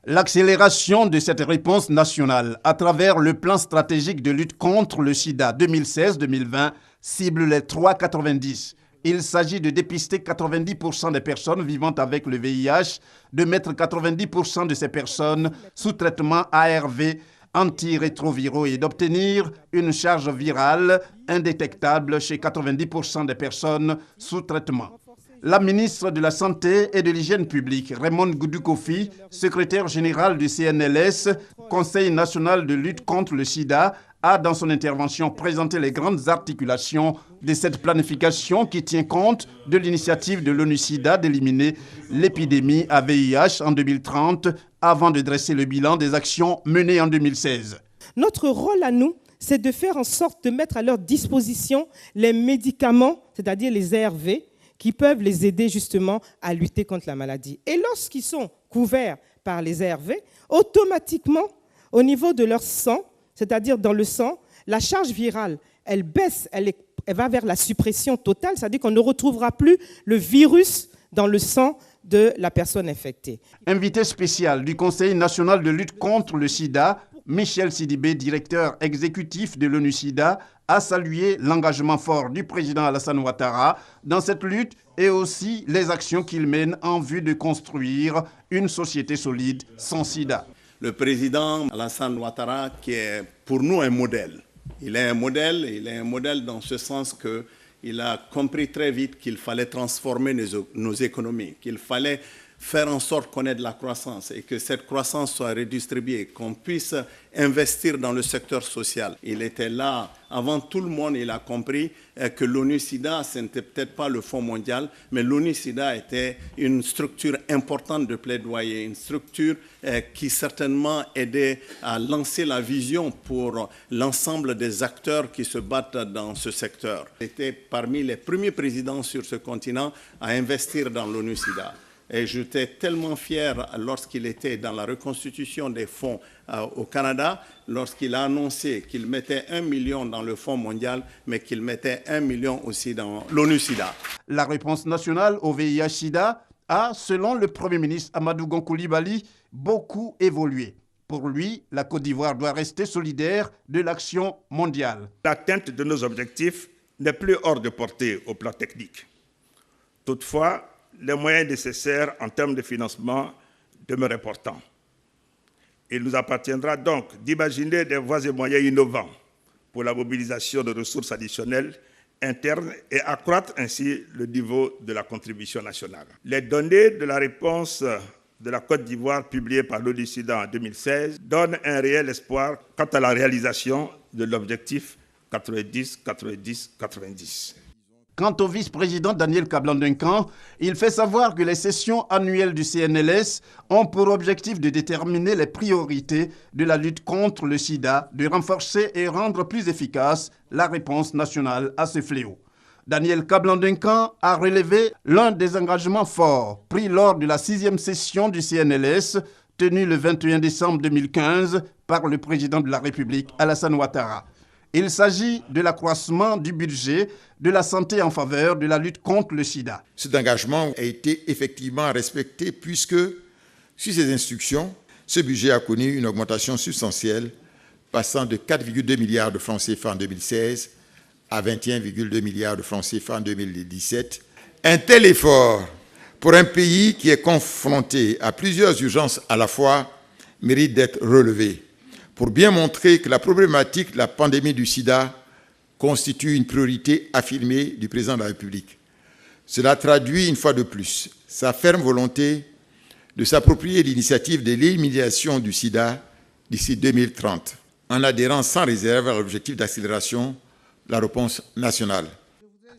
L'accélération de cette réponse nationale à travers le plan stratégique de lutte contre le sida 2016-2020 cible les 3,90. Il s'agit de dépister 90% des personnes vivant avec le VIH, de mettre 90% de ces personnes sous traitement ARV antirétroviraux et d'obtenir une charge virale indétectable chez 90% des personnes sous traitement. La ministre de la Santé et de l'Hygiène publique, Raymond Goudou-Kofi, secrétaire général du CNLS, Conseil national de lutte contre le sida, a dans son intervention présenté les grandes articulations de cette planification qui tient compte de l'initiative de l'ONU-SIDA d'éliminer l'épidémie à VIH en 2030 avant de dresser le bilan des actions menées en 2016. Notre rôle à nous, c'est de faire en sorte de mettre à leur disposition les médicaments, c'est-à-dire les ARV, qui peuvent les aider justement à lutter contre la maladie. Et lorsqu'ils sont couverts par les ARV, automatiquement, au niveau de leur sang, c'est-à-dire dans le sang, la charge virale, elle baisse, elle va vers la suppression totale, c'est-à-dire qu'on ne retrouvera plus le virus dans le sang de la personne infectée. Invité spécial du Conseil national de lutte contre le sida, Michel Sidibé, directeur exécutif de l'ONU-SIDA, a salué l'engagement fort du président Alassane Ouattara dans cette lutte et aussi les actions qu'il mène en vue de construire une société solide sans sida. Le président Alassane Ouattara, qui est pour nous un modèle. Il est un modèle dans ce sens qu'il a compris très vite qu'il fallait transformer nos économies, qu'il fallait faire en sorte qu'on ait de la croissance et que cette croissance soit redistribuée, qu'on puisse investir dans le secteur social. Il était là, avant tout le monde, il a compris que l'ONU-SIDA, ce n'était peut-être pas le Fonds mondial, mais l'ONU-SIDA était une structure importante de plaidoyer, une structure qui certainement aidait à lancer la vision pour l'ensemble des acteurs qui se battent dans ce secteur. Il était parmi les premiers présidents sur ce continent à investir dans l'ONU-SIDA. Et j'étais tellement fier lorsqu'il était dans la reconstitution des fonds au Canada, lorsqu'il a annoncé qu'il mettait 1 million dans le Fonds mondial, mais qu'il mettait 1 million aussi dans l'ONU-SIDA. La réponse nationale au VIH-SIDA a, selon le Premier ministre Amadou Gon Coulibaly, beaucoup évolué. Pour lui, la Côte d'Ivoire doit rester solidaire de l'action mondiale. L'atteinte de nos objectifs n'est plus hors de portée au plan technique. Toutefois, les moyens nécessaires en termes de financement demeurent importants. Il nous appartiendra donc d'imaginer des voies et moyens innovants pour la mobilisation de ressources additionnelles internes et accroître ainsi le niveau de la contribution nationale. Les données de la réponse de la Côte d'Ivoire publiée par l'ONU-SIDA en 2016 donnent un réel espoir quant à la réalisation de l'objectif 90-90-90. Quant au vice-président Daniel Kablan-Duncan, il fait savoir que les sessions annuelles du CNLS ont pour objectif de déterminer les priorités de la lutte contre le sida, de renforcer et rendre plus efficace la réponse nationale à ce fléau. Daniel Kablan-Duncan a relevé l'un des engagements forts pris lors de la 6e session du CNLS, tenue le 21 décembre 2015 par le président de la République, Alassane Ouattara. Il s'agit de l'accroissement du budget de la santé en faveur de la lutte contre le sida. Cet engagement a été effectivement respecté puisque, sur ces instructions, ce budget a connu une augmentation substantielle, passant de 4,2 milliards de francs CFA en 2016 à 21,2 milliards de francs CFA en 2017. Un tel effort pour un pays qui est confronté à plusieurs urgences à la fois mérite d'être relevé, pour bien montrer que la problématique de la pandémie du sida constitue une priorité affirmée du président de la République. Cela traduit une fois de plus sa ferme volonté de s'approprier l'initiative de l'élimination du sida d'ici 2030, en adhérant sans réserve à l'objectif d'accélération de la réponse nationale.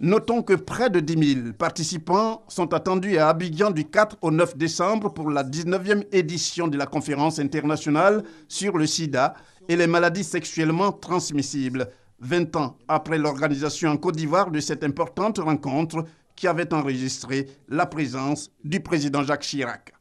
Notons que près de 10 000 participants sont attendus à Abidjan du 4 au 9 décembre pour la 19e édition de la conférence internationale sur le sida et les maladies sexuellement transmissibles, 20 ans après l'organisation en Côte d'Ivoire de cette importante rencontre qui avait enregistré la présence du président Jacques Chirac.